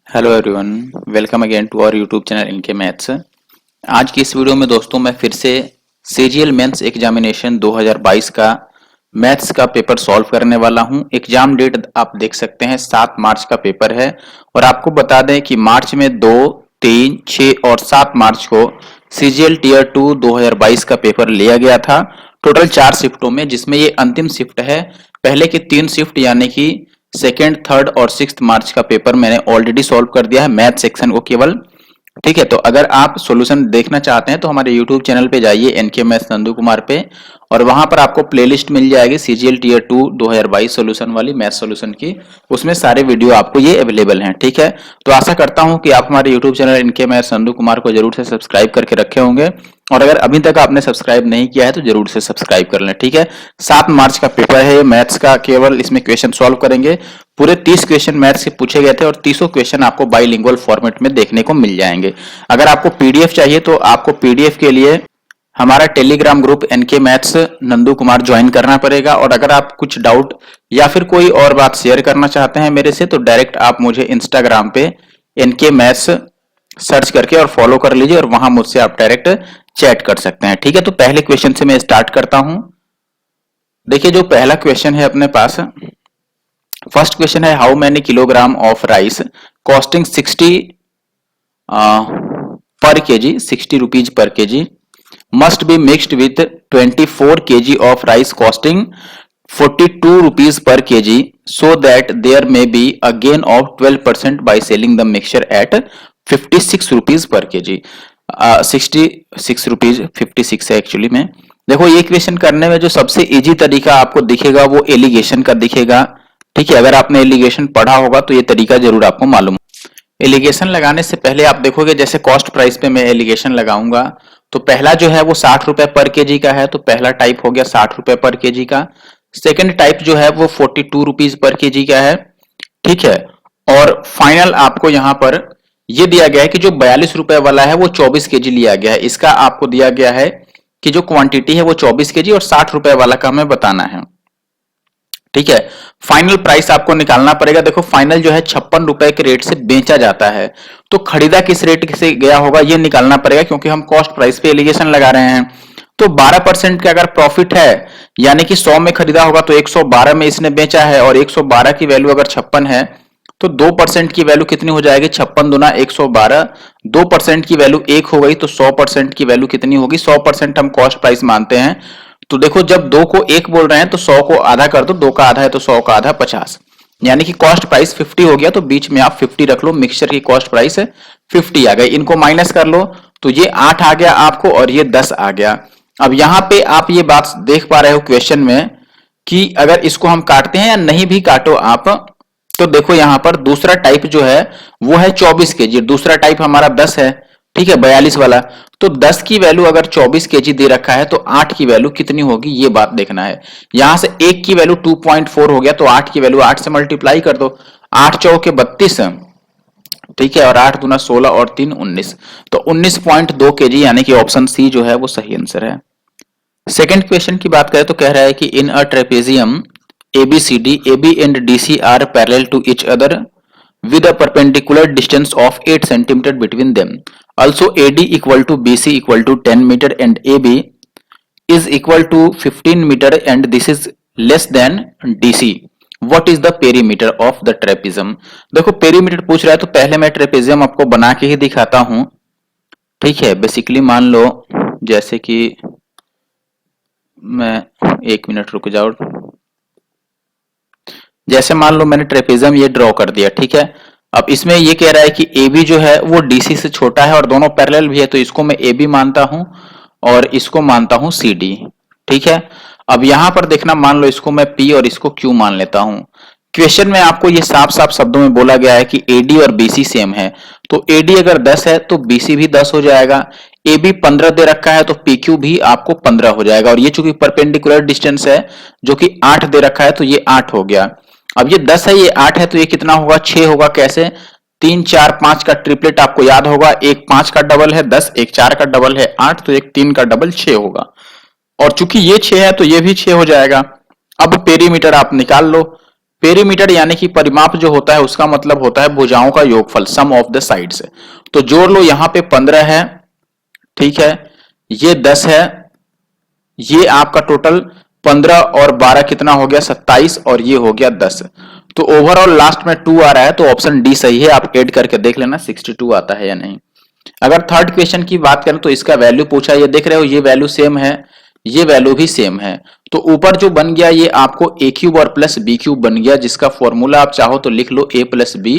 Hello everyone, welcome again to our YouTube channel NK maths. आज की इस video में दोस्तों मैं फिर से सीजीएल मेंस एग्जामिनेशन 2022 का मैथ्स का पेपर सॉल्व करने वाला हूं। एग्जाम डेट आप देख सकते हैं 7 मार्च का पेपर है और आपको बता दें कि मार्च में 2, 3, 6 और 7 मार्च को सीजीएल टीयर 2 2022 का पेपर लिया गया था टोटल 4 शिफ्टों में, जिसमें ये अंतिम शिफ्ट है। पहले की 3 शिफ्ट यानी कि सेकेंड, थर्ड और 6 मार्च का पेपर मैंने ऑलरेडी सॉल्व कर दिया है मैथ सेक्शन को केवल। ठीक है, तो अगर आप सॉल्यूशन देखना चाहते हैं तो हमारे यूट्यूब चैनल पे जाइए एनके मैथ्स नंदू कुमार पे, और वहां पर आपको प्लेलिस्ट मिल जाएगी सीजीएल टीयर 2 2022 सॉल्यूशन वाली मैथ सॉल्यूशन की। उसमें सारे वीडियो आपको ये अवेलेबल हैं। ठीक है, तो आशा करता हूं कि आप हमारे YouTube channel NK maths Nandu Kumar को जरूर से सब्सक्राइब करके रखे होंगे, और अगर अभी तक आपने सब्सक्राइब नहीं किया है तो जरूर से सब्सक्राइब कर लें। ठीक है, 7 मार्च का पेपर है मैथ्स का, केवल इसमें क्वेश्चन सॉल्व करेंगे। पूरे 30 क्वेश्चन मैथ्स के पूछे गए थे और 30 क्वेश्चन आपको बाइलिंगुअल फॉर्मेट में देखने को मिल जाएंगे। अगर आपको पीडीएफ चाहिए तो आपको पीडीएफ के लिए हमारा Telegram group NK maths Nandu Kumar join करना पड़ेगा, और अगर आप कुछ डाउट या फिर कोई और बात शेयर करना चाहते हैं मेरे से तो डायरेक्ट आप मुझे इंस्टाग्राम पे एनके मैथ्स सर्च करके और फॉलो कर लीजिए, और वहां मुझसे आप डायरेक्ट चैट कर सकते हैं। ठीक है, तो पहले क्वेश्चन से मैं स्टार्ट करता हूं। देखिए, जो पहला क्वेश्चन है अपने पास, फर्स्ट क्वेश्चन है how many kilogram of rice costing 60 पर KG, 60 rupees per KG must be mixed with 24 kg of rice costing 42 rupees per kg, so that there may be a gain of 12% by selling the mixture at 56 rupees per kg। 66 rupees 56 है actually में। देखो, ये question करने में जो सबसे easy तरीका आपको दिखेगा वो एलिगेशन का दिखेगा। ठीक है, अगर आपने एलिगेशन पढ़ा होगा तो ये तरीका जरूर आपको मालूम। एलिगेशन लगाने से पहले आप देखोगे, जैसे कॉस्ट प्राइस पे मैं एलिगेशन लगाऊंगा तो पहला जो है वो 60 रुपए पर केजी का है, तो पहला टाइप हो गया 60 रुपए पर केजी का। सेकंड टाइप जो है वो 42 रुपीज पर केजी का है। ठीक है, और फाइनल आपको यहां पर ये दिया गया है कि जो 42 रुपए वाला है वो 24 केजी लिया गया है। इसका आपको दिया गया है कि जो क्वांटिटी है वो 24 केजी, और 60 रुपए वाला का हमें बताना है। ठीक है, फाइनल प्राइस आपको निकालना पड़ेगा। देखो, फाइनल जो है 56 रुपए के रेट से बेचा जाता है, तो खरीदा किस रेट से गया होगा ये निकालना पड़ेगा, क्योंकि हम कॉस्ट प्राइस पे एलिगेशन लगा रहे हैं। तो 12% का अगर प्रॉफिट है, यानी कि 100 में खरीदा होगा तो 112 में इसने बेचा है, और 112 की वैल्यू अगर 56 है तो 2% की वैल्यू कितनी हो जाएगी? 56 दूना 112, 2% की वैल्यू 1 हो गई तो 100% की वैल्यू कितनी होगी? 100% हम कॉस्ट प्राइस मानते हैं। तो देखो, जब 2 को 1 बोल रहे हैं तो 100 को आधा कर दो, 2 का आधा है तो 100 का आधा 50, यानी कि कॉस्ट प्राइस 50 हो गया। तो बीच में आप 50 रख लो, मिक्सचर की कॉस्ट प्राइस 50 आ गई। इनको माइनस कर लो तो ये 8 आ गया आपको और ये 10 आ गया। अब यहां पे आप ये बात देख पा रहे हो क्वेश्चन में कि अगर इसको हम काटते हैं या नहीं भी काटो आप, तो देखो यहां पर दूसरा टाइप जो है वो है 24 केजी, दूसरा टाइप हमारा 10 है। ठीक है, 42 वाला। तो 10 की वैल्यू अगर 24 केजी दे रखा है तो 8 की वैल्यू कितनी होगी ये बात देखना है। यहां से 1 की वैल्यू 2.4 हो गया, तो 8 की वैल्यू 8 से मल्टीप्लाई कर दो, 8 चौके 32। ठीक है, और 8 दूना 16 और 3 19, तो 19.2 केजी, यानी कि ऑप्शन सी जो है वो सही आंसर है। सेकेंड क्वेश्चन की बात करें तो कह रहा है कि इन अ trapezium ABCD, AB and DC are parallel to each other with a perpendicular distance of 8 cm between them. Also AD equal to BC equal to 10 meter and AB is equal to 15 meter and this is less than DC. What is the perimeter of the trapezium? देखो, perimeter पूछ रहा है तो पहले मैं trapezium आपको बना के ही दिखाता हूं। ठीक है, बेसिकली मान लो जैसे कि मैं 1 मिनट रुक जाओ, जैसे मान लो मैंने ट्रेपेजियम ये ड्रॉ कर दिया। ठीक है, अब इसमें ये कह रहा है कि AB जो है वो DC से छोटा है और दोनों पैरेलल भी है, तो इसको मैं AB मानता हूं और इसको मानता हूं CD। ठीक है, अब यहां पर देखना, मान लो इसको मैं P और इसको Q मान लेता हूं। क्वेश्चन में आपको ये साफ साफ शब्दों में बोला गया है कि AD और BC सेम है, तो AD अगर 10 है तो BC भी 10 हो जाएगा। AB 15 दे रखा है तो PQ भी आपको 15 हो जाएगा, और ये चूंकि परपेंडिकुलर डिस्टेंस है जो कि 8 दे रखा है तो ये 8 हो गया। अब ये 10 है, ये 8 है, तो ये कितना होगा? 6 होगा। कैसे? 3 4 5 का ट्रिपलेट आपको याद होगा, एक 5 का डबल है 10, एक 4 का डबल है 8, तो एक 3 का डबल 6 होगा, और चूंकि ये 6 है तो ये भी 6 हो जाएगा। अब पेरीमीटर आप निकाल लो, पेरीमीटर यानी कि परिमाप जो होता है उसका मतलब होता है भुजाओं का योगफल, सम ऑफ द साइड्स। तो जोड़ लो, यहां पे 15 है, ठीक है, ये 10 है, ये आपका टोटल 15 और 12 कितना हो गया 27, और ये हो गया 10। तो ओवरऑल लास्ट में 2 आ रहा है, तो ऑप्शन डी सही है। आप ऐड करके देख लेना 62 आता है या नहीं। अगर थर्ड क्वेश्चन की बात करें तो इसका वैल्यू पूछा, ये देख रहे हो ये वैल्यू सेम है, ये वैल्यू भी सेम है। तो ऊपर जो बन गया ये आपको ए क्यूब और प्लस बी क्यूब बन गया, जिसका फॉर्मूला आप चाहो तो लिख लो ए प्लस बी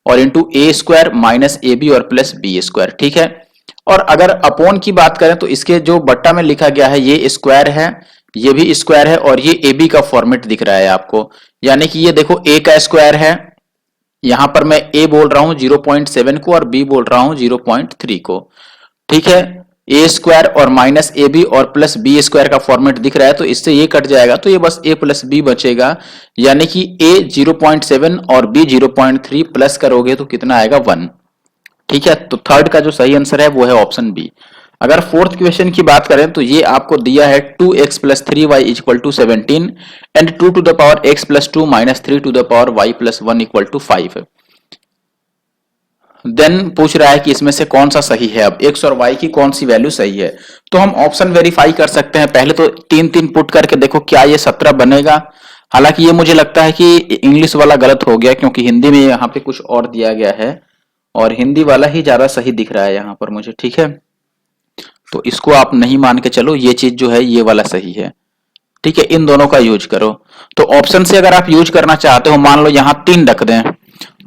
और into a square minus a b और प्लस बी स्क्वायर, ठीक है। और अगर अपॉन की बात करें तो इसके जो बट्टा में लिखा गया है ये स्क्वायर है, ये भी स्क्वायर है, और ये ए बी का फॉर्मेट दिख रहा है आपको, यानी कि ये देखो ए का स्क्वायर है, यहां पर मैं ए बोल रहा हूं 0.7 को और बी बोल रहा हूं 0.3 को, ठीक है। ए स्क्वायर और माइनस ए बी और प्लस बी स्क्वायर का फॉर्मेट दिख रहा है, तो इससे ये कट जाएगा, तो ये बस ए प्लस बी बचेगा, यानी कि ए 0.7 और बी 0.3 प्लस करोगे तो कितना आएगा 1, ठीक है। तो थर्ड का जो सही आंसर है वो है ऑप्शन बी। अगर फोर्थ क्वेश्चन की बात करें तो ये आपको दिया है 2x plus 3y equal to 17 and 2 to the power x plus 2 minus 3 to the power y plus 1 equal to 5। Then पूछ रहा है कि इसमें से कौन सा सही है, अब x और y की कौन सी वैल्यू सही है। तो हम ऑप्शन वेरीफाई कर सकते हैं, पहले तो 3 पुट करके देखो क्या ये 17 बनेगा। हालांकि ये मुझे लगता है कि इंग्लिश वाला गलत हो गया, क्योंकि हिंदी में यहाँ पे कुछ और दिया गया है और हिंदी वाला ही ज्यादा सही दिख रहा है यहाँ पर मुझे, ठीक है। तो इसको आप नहीं मान के चलो, ये चीज जो है ये वाला सही है, ठीक है। इन दोनों का यूज करो। तो ऑप्शन से अगर आप यूज करना चाहते हो, मान लो यहां 3 रख दें,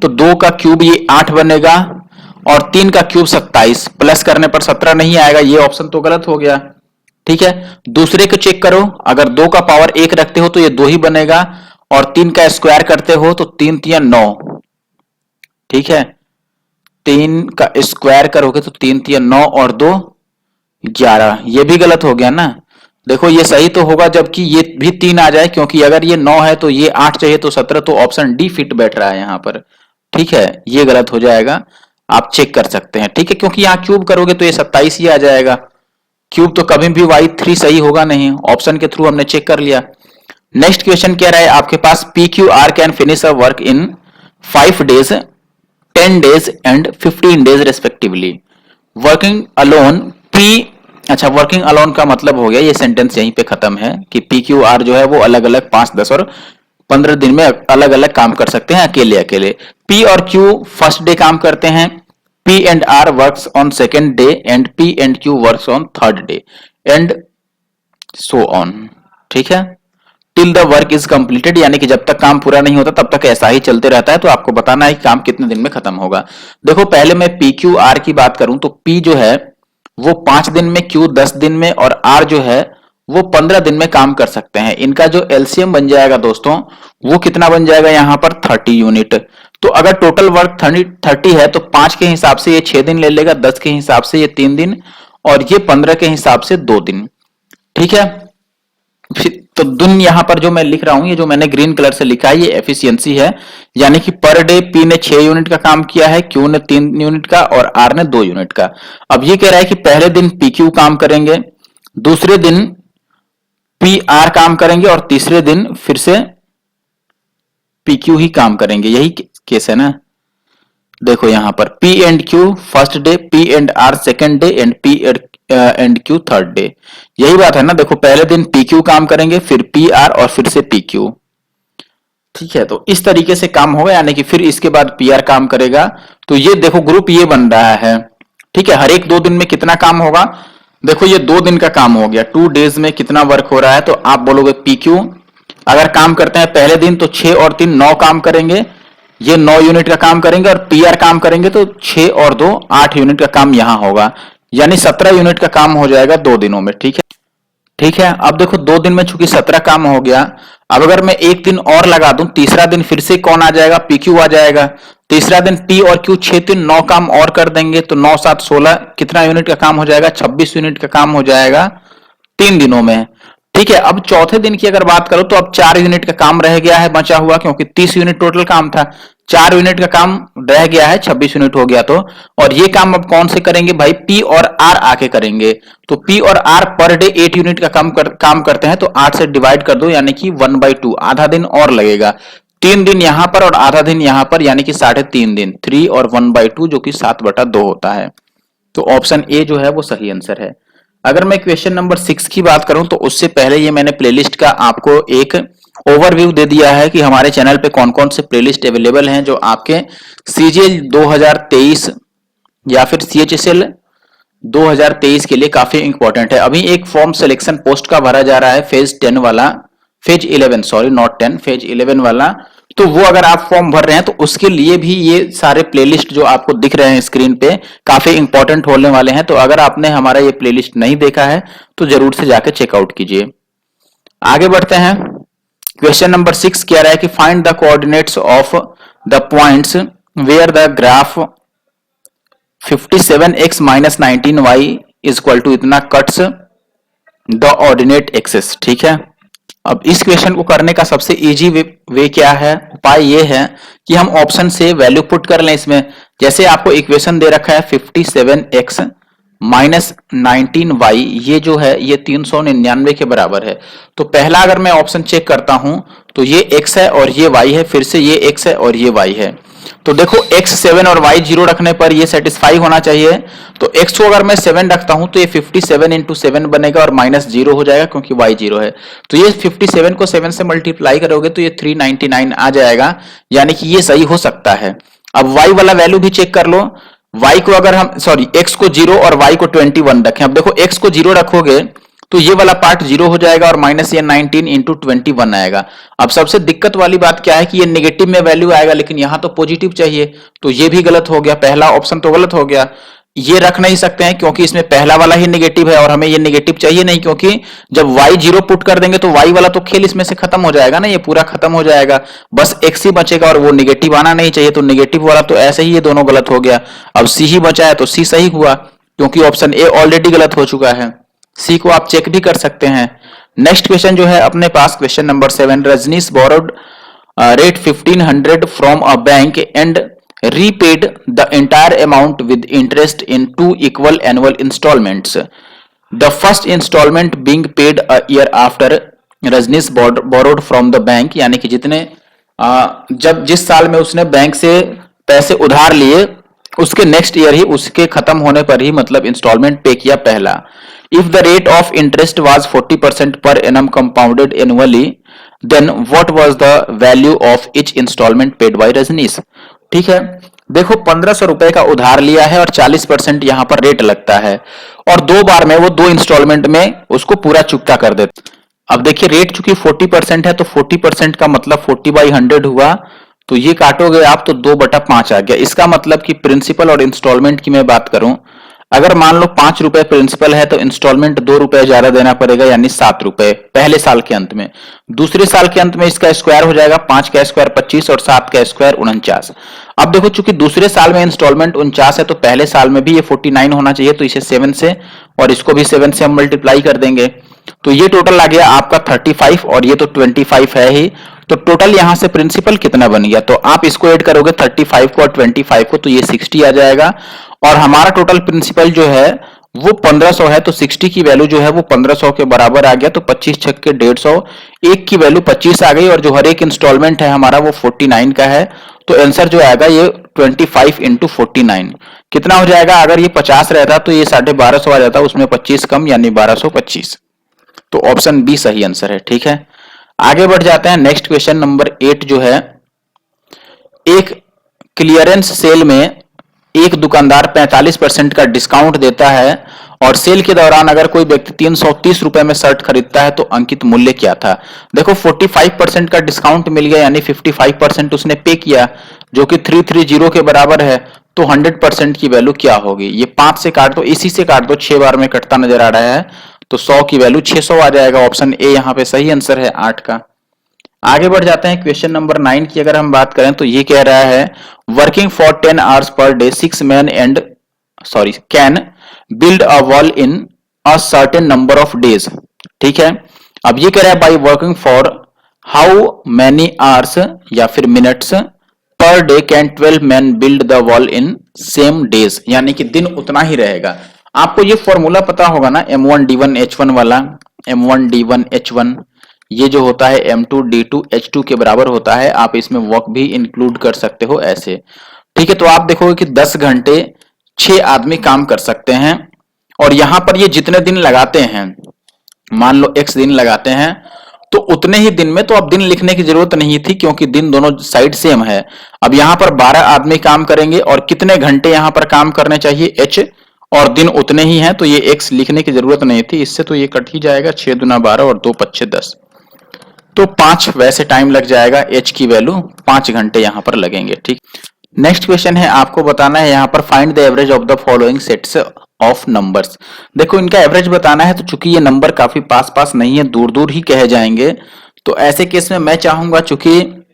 तो 2 का क्यूब ये 8 बनेगा और 3 का क्यूब 27, प्लस करने पर 17 नहीं आएगा, ये ऑप्शन तो गलत हो गया, ठीक है। दूसरे को चेक करो, अगर 2 का पावर 1 रखते हो तो ये 2 ही बनेगा, और 3 का स्क्वायर करते हो तो 3 3 9, ठीक है। 3 का स्क्वायर करोगे तो 3 3 9 और 2 11, ये भी गलत हो गया ना। देखो ये सही तो होगा जबकि ये भी 3 आ जाए, क्योंकि अगर ये 9 है तो ये 8 चाहिए तो 17, तो ऑप्शन डी फिट बैठ रहा है यहाँ पर, ठीक है। ये गलत हो जाएगा, आप चेक कर सकते हैं, ठीक है, क्योंकि यहाँ क्यूब करोगे तो ये 27 ही आ जाएगा, क्यूब तो कभी भी y3 सही होगा नहीं, ऑप्शन के थ्रू हमने चेक कर लिया। नेक्स्ट क्वेश्चन कह रहा है आपके पास PQR can finish a work in 5 days 10 days and 15 days respectively, working alone P, अच्छा वर्किंग अलोन का मतलब हो गया, ये सेंटेंस यहीं पे खत्म है कि PQR जो है वो अलग अलग 5 10 और 15 दिन में अलग अलग काम कर सकते हैं अकेले अकेले। P और Q फर्स्ट डे काम करते हैं, P and R works on second day and P and Q works on third day and so on, ठीक है, till the work is completed, यानी कि जब तक काम पूरा नहीं होता तब तक ऐसा ही चलते रहता है। तो आपको बताना है कि काम कितने दिन में खत्म होगा। देखो पहले मैं PQR की बात करूं तो P जो है वो 5 दिन में, Q 10 दिन में और R जो है वो 15 दिन में काम कर सकते हैं। इनका जो एलसीएम बन जाएगा दोस्तों वो कितना बन जाएगा यहाँ पर 30 यूनिट। तो अगर टोटल वर्क 30 है तो 5 के हिसाब से ये 6 दिन ले लेगा, 10 के हिसाब से ये 3 दिन और ये 15 के हिसाब से 2 दिन, ठीक है। तो दिन यहां पर जो मैं लिख रहा हूं, ये जो मैंने ग्रीन कलर से लिखा है ये एफिशिएंसी है, यानी कि पर डे P ने 6 यूनिट का काम किया है, Q ने 3 यूनिट का और R ने 2 यूनिट का। अब ये कह रहा है कि पहले दिन PQ काम करेंगे, दूसरे दिन PR काम करेंगे और तीसरे दिन फिर से PQ ही काम करेंगे, यही केस है ना। देखो यहां पर P and Q first day, P and R second day and P and Q third day, यही बात है ना। देखो पहले दिन PQ काम करेंगे, फिर PR और फिर से PQ, ठीक है। तो इस तरीके से काम होगा, यानी कि फिर इसके बाद PR काम करेगा। तो ये देखो ग्रुप ये बन रहा है, ठीक है। हर एक 2 दिन में कितना काम होगा, देखो ये 2 दिन का काम हो गया, 2 डेज में कितना वर्क हो रहा है। तो आप बोलोगे PQ अगर काम करते हैं पहले दिन तो 6 और 3 9 काम करेंगे, ये 9 यूनिट का काम करेंगे, और PR काम करेंगे तो 6 और 2 8 यूनिट का काम यहां होगा, यानी 17 यूनिट का काम हो जाएगा 2 दिनों में, ठीक है। ठीक है, अब देखो 2 दिन में चूंकि 17 काम हो गया, अब अगर मैं 1 दिन और लगा दूं, तीसरा दिन फिर से कौन आ जाएगा, PQ आ जाएगा। तीसरा दिन P और Q 6 3 9 काम और कर देंगे, तो 9 7 16 कितना यूनिट का काम हो जाएगा, 26 यूनिट का काम हो जाएगा 3 दिनों में, ठीक है। अब चौथे दिन की अगर बात करो तो अब 4 यूनिट का काम रह गया है बचा हुआ, क्योंकि 30 यूनिट टोटल काम था, 4 यूनिट का काम रह गया है, 26 यूनिट हो गया। तो और ये काम अब कौन से करेंगे भाई, P और R आके करेंगे। तो P और R पर डे 8 यूनिट का काम करते हैं, तो 8 से डिवाइड कर दो, यानी कि 1/2 आधा दिन और लगेगा। 3 दिन यहां पर और आधा दिन यहां पर, यानी कि 3.5 दिन, 3 और 1/2 जो कि 7/2 होता है। तो ऑप्शन ए जो है वो सही आंसर है। अगर मैं क्वेश्चन नंबर 6 की बात करूं तो उससे पहले ये मैंने प्लेलिस्ट का आपको एक ओवरव्यू दे दिया है कि हमारे चैनल पे कौन कौन से प्लेलिस्ट अवेलेबल हैं जो आपके सीजीएल 2023 या फिर सीएचएसएल 2023 के लिए काफी इंपॉर्टेंट है। अभी एक फॉर्म सिलेक्शन पोस्ट का भरा जा रहा है फेज 10 वाला, फेज 11 सॉरी नॉट 10, फेज 11 वाला। तो वो अगर आप फॉर्म भर रहे हैं तो उसके लिए भी ये सारे प्लेलिस्ट जो आपको दिख रहे हैं स्क्रीन पे काफी इंपॉर्टेंट होने वाले हैं। तो अगर आपने हमारा ये प्लेलिस्ट नहीं देखा है तो जरूर से जाके चेकआउट कीजिए। आगे बढ़ते हैं। क्वेश्चन नंबर 6 कह रहा है कि find the coordinates of the points where the graph 57x minus 19y is equal to इतना कट्स द ऑर्डिनेट एक्सिस। ठीक है, अब इस क्वेश्चन को करने का सबसे इजी वे क्या है, उपाय ये है कि हम ऑप्शन से वैल्यू पुट कर लें इसमें। जैसे आपको इक्वेशन दे रखा है 57x माइनस 19y, ये जो है ये 399 के बराबर है। तो पहला अगर मैं ऑप्शन चेक करता हूं तो ये x है और ये y है, फिर से ये x है और ये y है। तो देखो x 7 और y 0 रखने पर ये सेटिस्फाई होना चाहिए। तो x को अगर मैं 7 रखता हूं तो ये 57 इंटू 7 बनेगा और माइनस 0 हो जाएगा क्योंकि y 0 है। तो ये 57 को 7 से मल्टीप्लाई करोगे तो ये 399 आ जाएगा, यानी कि ये सही हो सकता है। अब y वाला वैल्यू भी चेक कर लो। y को अगर हम x को 0 और y को 21 रखें। अब देखो x को 0 रखोगे तो ये वाला पार्ट 0 हो जाएगा और माइनस ये 19 इंटू 21 आएगा। अब सबसे दिक्कत वाली बात क्या है कि ये नेगेटिव में वैल्यू आएगा, लेकिन यहां तो पॉजिटिव चाहिए, तो ये भी गलत हो गया, पहला ऑप्शन तो गलत हो गया। ये रख नहीं सकते हैं क्योंकि इसमें पहला वाला ही नेगेटिव है और हमें ये नेगेटिव चाहिए नहीं, क्योंकि जब y 0 पुट कर देंगे तो y वाला तो खेल इसमें से खत्म हो जाएगा ना, ये पूरा खत्म हो जाएगा, बस x ही बचेगा और वो नेगेटिव आना नहीं चाहिए। तो नेगेटिव वाला तो ऐसे ही ये दोनों गलत हो गया। अब c ही बचा है तो c सही हुआ, क्योंकि ऑप्शन ए ऑलरेडी गलत हो चुका है। सी को आप चेक भी कर सकते हैं। नेक्स्ट क्वेश्चन जो है अपने पास question number 7, Rajnish borrowed rate 1500 from a bank and repaid the entire amount with interest in 2 equal annual instalments, the first instalment being paid a year after Rajnish borrowed from the bank, यानी कि जब जिस साल में उसने बैंक से पैसे उधार लिए उसके नेक्स्ट ईयर ही, उसके खत्म होने पर ही मतलब इंस्टॉलमेंट पे किया पहला। If the rate of interest was 40% per annum compounded annually, then what was the value of each instalment paid by Rajnish. ठीक है, देखो 1500 रुपए का उधार लिया है और 40% यहां पर रेट लगता है और 2 बार में वो 2 इंस्टॉलमेंट में उसको पूरा चुकता कर देता। अब देखिए रेट चूंकि 40% है तो 40% का मतलब 40/100 हुआ, तो ये काटोगे आप तो 2/5 आ गया। इसका मतलब कि प्रिंसिपल और इंस्टॉलमेंट की मैं बात करूं, अगर मान लो 5 रुपए प्रिंसिपल है तो इंस्टॉलमेंट 2 रुपए ज्यादा देना पड़ेगा, यानी 7 रुपए पहले साल के अंत में। दूसरे साल के अंत में इसका स्क्वायर हो जाएगा, 5 का स्क्वायर 25 और 7 का स्क्वायर 49। अब देखो चूंकि दूसरे साल में इंस्टॉलमेंट 49 है तो पहले साल में भी ये 49 होना चाहिए, तो इसे 7 से और इसको भी 7 से हम मल्टीप्लाई कर देंगे। तो ये टोटल आ गया आपका 35 और ये तो 25 है ही। तो टोटल यहां से प्रिंसिपल कितना बन गया, तो आप इसको ऐड करोगे 35 को और 25 को तो ये 60 आ जाएगा। और हमारा टोटल प्रिंसिपल जो है वो 1500 है, तो 60 की वैल्यू जो है वो 1500 के बराबर आ गया। तो 25 छक्के 150, एक की वैल्यू 25 आ गई और जो हर एक इंस्टॉलमेंट है हमारा वो 49 का है। तो आंसर जो आएगा ये 25 इंटू 49 कितना हो जाएगा। अगर ये 50 रहता तो ये 1250 आ जाता, उसमें 25 कम यानी 1225। तो ऑप्शन बी सही आंसर है। ठीक है, आगे बढ़ जाते हैं। नेक्स्ट क्वेश्चन नंबर 8 जो है, एक क्लियरेंस सेल में एक दुकानदार 45% का डिस्काउंट देता है और सेल के दौरान अगर कोई व्यक्ति 330 रुपए में शर्ट खरीदता है तो अंकित मूल्य क्या था। देखो 45% का डिस्काउंट मिल गया, यानी 55% उसने पे किया जो कि 330 के बराबर है। तो 100% की वैल्यू क्या होगी, ये 5 से काट दो, इसी से काट दो, 6 बार में कटता नजर आ रहा है, तो 100 की वैल्यू 600 आ जाएगा। ऑप्शन ए यहाँ पे सही आंसर है 8 का। आगे बढ़ जाते हैं। क्वेश्चन नंबर 9 की अगर हम बात करें तो ये कह रहा है working for 10 hours per day 6 man can build a wall in a certain number of days. ठीक है, अब ये कह रहा है by working for how many hours या फिर minutes per day can 12 man build the wall in same days, यानी कि दिन उतना ही रहेगा। आपको ये फॉर्मूला पता होगा ना, M1D1H1 वाला, M1D1H1, ये जो होता है M2 D2 H2 के बराबर होता है। आप इसमें वर्क भी इंक्लूड कर सकते हो ऐसे। ठीक है, तो आप देखोगे कि 10 घंटे 6 आदमी काम कर सकते हैं, और यहां पर ये जितने दिन लगाते हैं, मान लो x दिन लगाते हैं, तो उतने ही दिन में तो अब दिन लिखने की जरूरत नहीं थी क्योंकि दिन दोनों साइड सेम है। अब यहां पर 12 आदमी काम करेंगे और कितने घंटे यहां पर काम करने चाहिए h, और दिन उतने ही हैं, तो ये x लिखने की जरूरत नहीं थी। इससे तो ये कट ही जाएगा, 6 दूना 12 और 2 पच्चे 10, तो 5 वैसे टाइम लग जाएगा। h की वैल्यू 5 घंटे यहां पर लगेंगे। ठीक, नेक्स्ट क्वेश्चन है, आपको बताना है यहां पर find the average of the following sets of numbers. देखो इनका एवरेज बताना है, तो चूंकि ये नंबर काफी पास पास नहीं है, दूर दूर ही कहे जाएंगे, तो ऐसे केस में मैं चाहूंगा, चूंकि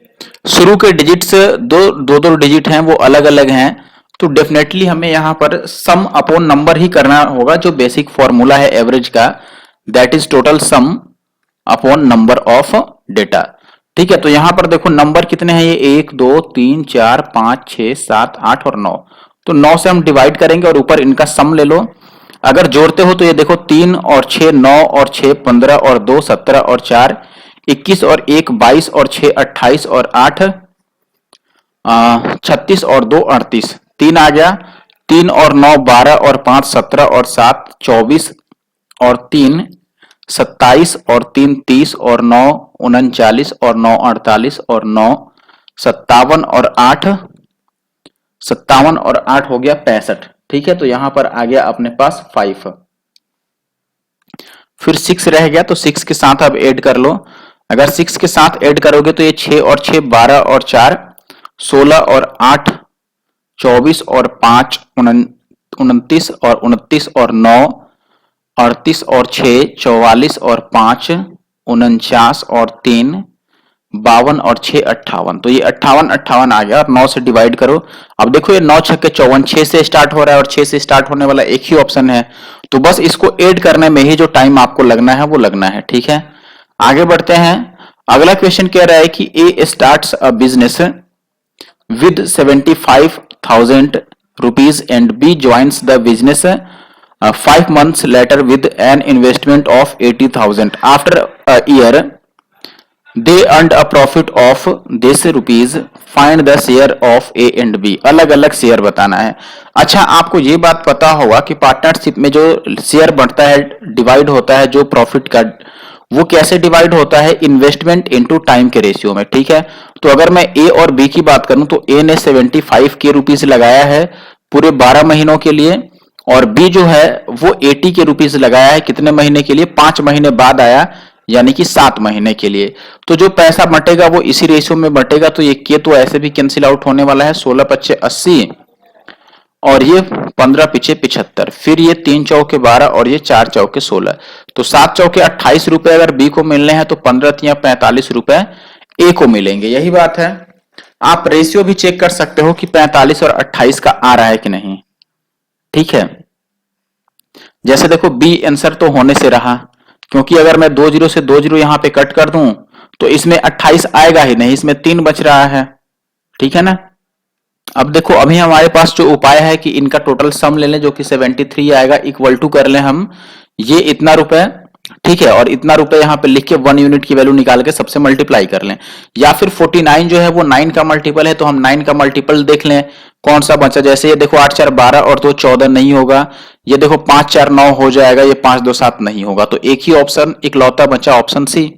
शुरू के डिजिट्स दो डिजिट हैं वो अलग अलग हैं, तो डेफिनेटली हमें यहां पर सम अपॉन नंबर ही करना होगा। जो बेसिक फॉर्मूला है एवरेज का, that is total sum upon number of data. ठीक है, तो यहां पर देखो नंबर कितने हैं, ये 1 2 3 4 5 6 7 8 और 9, तो 9 से हम डिवाइड करेंगे और ऊपर इनका सम ले लो। अगर जोड़ते हो तो ये देखो 3 और 6 9 और 6 15 और 2 17 और 4 21 और 1 22 और 6 28 और 8 36 और 2 38, 3 आ गया, 3 और 9 12 और 5 17 और 7 24 और 3 27 और 3 30 और 9 39 और 9 48 और 9 57 और 8 57 और 8 हो गया 65। ठीक है, तो यहां पर आ गया अपने पास 5, फिर 6 रह गया, तो 6 के साथ अब ऐड कर लो। अगर 6 के साथ ऐड करोगे तो ये 6 और 6 12 और 4 16 और 8 24 और 5 29 और 29 और 9 38 और 6 44 और 5 49 और 3 52 और 6 58, तो ये 58 58 आ गया, और 9 से डिवाइड करो। अब देखो ये 9 छक्के 54, 6 से स्टार्ट हो रहा है और 6 से स्टार्ट होने वाला एक ही ऑप्शन है, तो बस इसको ऐड करने में ही जो टाइम आपको लगना है वो लगना है। ठीक है, आगे बढ़ते हैं। अगला क्वेश्चन कह रहा है कि A starts a business with 75,000 rupees and B joins the business 5 months later with an investment of 80,000. After a year, they earned a profit of this rupees. Find the share of A and B. अलग अलग share बताना है। अच्छा, आपको ये बात पता होगा कि पार्टनरशिप में जो शेयर बढ़ता है, डिवाइड होता है जो प्रॉफिट का, वो कैसे डिवाइड होता है, इन्वेस्टमेंट इनटू टाइम के रेशियो में। ठीक है, तो अगर मैं ए और बी की बात करूं तो ए ने 75 के रुपीज लगाया है पूरे 12 महीनों के लिए, और बी जो है वो 80 के रुपीज लगाया है कितने महीने के लिए, 5 महीने बाद आया, यानी कि 7 महीने के लिए। तो जो पैसा बटेगा वो इसी रेशियो में बटेगा, तो ये के तो ऐसे भी कैंसिल आउट होने वाला है, 16 पच्चे 80 और ये 15 पीछे 75, फिर ये 3 चौके 12 और ये 4 चौके 16, तो 7 चौके 28 रुपए अगर बी को मिलने हैं तो 15 तिया 45 रुपए ए को मिलेंगे। यही बात है, आप रेशियो भी चेक कर सकते हो कि 45 और 28 का आ रहा है कि नहीं। ठीक है, जैसे देखो बी आंसर तो होने से रहा, क्योंकि अगर मैं 2 जीरो से 2 जीरो यहां पे कट कर दूं तो इसमें 28 आएगा ही नहीं, इसमें 3 बच रहा है। ठीक है ना, अब देखो अभी हमारे पास जो उपाय है कि इनका टोटल सम ले लें जो कि 73 आएगा, इक्वल टू कर लें हम ये इतना रुपए। ठीक है, और इतना रुपए यहां पे लिख के 1 यूनिट की वैल्यू निकाल के सबसे मल्टीप्लाई कर लें, या फिर 49 जो है वो 9 का मल्टीपल है, तो हम 9 का मल्टीपल देख लें कौन सा बचा। जैसे ये देखो 8 4 12 और 2 14 नहीं होगा, ये देखो 5 4 9 हो जाएगा, ये 5 2 7 नहीं होगा, तो एक ही ऑप्शन इकलौता बचा, ऑप्शन सी।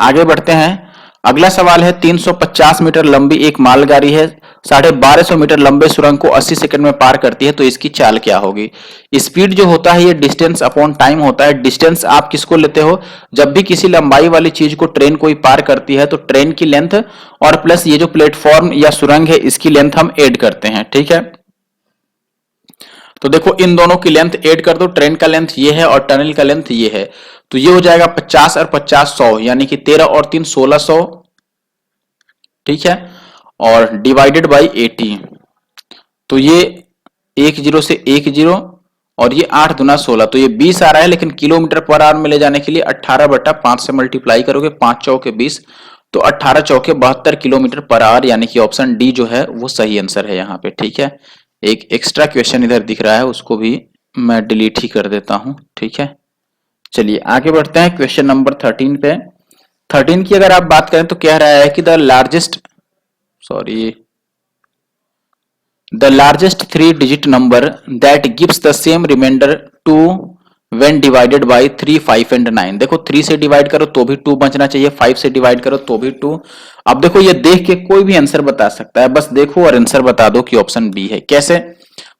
आगे बढ़ते हैं, अगला सवाल है 350 मीटर लंबी एक मालगाड़ी है, 1250 मीटर लंबे सुरंग को 80 सेकंड में पार करती है, तो इसकी चाल क्या होगी। स्पीड जो होता है ये डिस्टेंस अपॉन टाइम होता है। डिस्टेंस आप किसको लेते हो, जब भी किसी लंबाई वाली चीज को ट्रेन कोई पार करती है तो ट्रेन की लेंथ और प्लस ये जो प्लेटफॉर्म या सुरंग है इसकी लेंथ हम ऐड करते हैं। ठीक है, तो देखो इन दोनों की लेंथ ऐड कर दो, ट्रेन का लेंथ ये है और टनल का लेंथ ये है, तो ये हो जाएगा 50 और 50 100, यानी कि 13 और 3 1600। ठीक है, और डिवाइडेड बाई 80, तो ये 1 जीरो से 1 जीरो और ये 8 दूना 16, तो ये 20 आ रहा है, लेकिन किलोमीटर पर आवर में ले जाने के लिए 18/5 से मल्टीप्लाई करोगे, 5 चौके 20, तो 18 चौके 72 किलोमीटर पर आवर, यानी कि ऑप्शन डी जो है वो सही आंसर है यहाँ पे। ठीक है, एक एक्स्ट्रा क्वेश्चन इधर दिख रहा है, उसको भी मैं डिलीट ही कर देता हूं। ठीक है, चलिए आगे बढ़ते हैं क्वेश्चन नंबर 13 पे। 13 की अगर आप बात करें तो कह रहा है कि the largest 3 digit number that gives the same remainder 2 when divided by 3, 5 and 9। देखो 3 से डिवाइड करो तो भी 2 बचना चाहिए, 5 से डिवाइड करो तो भी 2। अब देखो ये देख के कोई भी आंसर बता सकता है, बस देखो और आंसर बता दो कि ऑप्शन बी है। कैसे?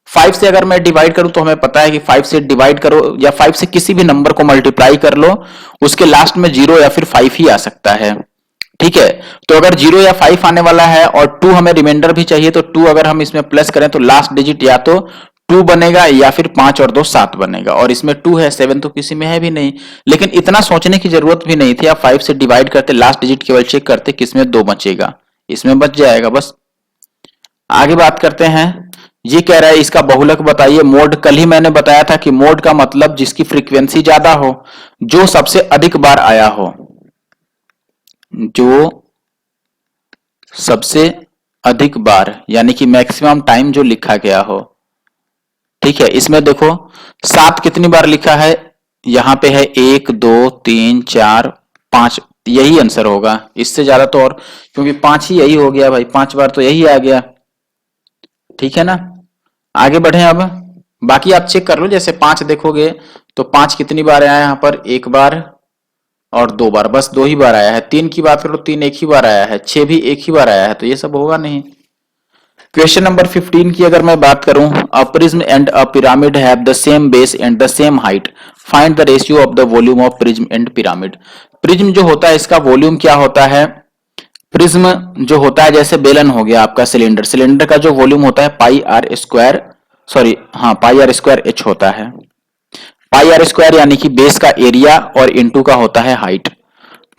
5 से अगर मैं डिवाइड करूं तो हमें पता है कि 5 से डिवाइड करो या 5 से किसी भी नंबर को मल्टीप्लाई कर लो, उसके लास्ट में 0 या फिर 5 ही आ सकता है। ठीक है, तो अगर 0 या 5 आने वाला है और 2 हमें रिमाइंडर भी चाहिए, तो 2 अगर हम इसमें प्लस करें तो लास्ट डिजिट या तो 2 बनेगा या फिर 5 और 2 7 बनेगा, और इसमें 2 है, 7 तो किसी में है भी नहीं। लेकिन इतना सोचने की जरूरत भी नहीं थी, आप 5 से डिवाइड करते, लास्ट डिजिट केवल चेक करते किसमें 2 बचेगा, इसमें बच जाएगा बस। आगे बात करते हैं। ये कह रहा है इसका बहुलक बताइए। मोड, कल ही मैंने बताया था कि मोड का मतलब जिसकी फ्रीक्वेंसी ज्यादा हो, जो सबसे अधिक बार आया हो, जो सबसे अधिक बार यानी कि मैक्सिमम टाइम जो लिखा गया हो। ठीक है, इसमें देखो 7 कितनी बार लिखा है, यहां पे है 1 2 3 4 5, यही आंसर होगा। इससे ज्यादा तो और, क्योंकि 5 ही यही हो गया भाई, 5 बार तो यही आ गया। ठीक है ना, आगे बढ़े अब। बाकी आप चेक कर लो, जैसे 5 देखोगे तो 5 कितनी बार आया है यहाँ पर, 1 बार और 2 बार, बस 2 ही बार आया है। 3 की बात करो, 3 1 ही बार आया है। 6 भी 1 ही बार आया है, तो ये सब होगा नहीं। क्वेश्चन नंबर 15 की अगर मैं बात करूं, a prism and a pyramid have the same base and the same height, find the ratio of the volume of prism and pyramid. Prism जो होता है इसका वॉल्यूम क्या होता है? प्रिज्म जो होता है, जैसे बेलन हो गया आपका, सिलेंडर, सिलेंडर का जो वॉल्यूम होता है pi R square, pi R square H होता है। पाई आर स्क्वायर यानी कि बेस का एरिया और इंटू का होता है हाइट।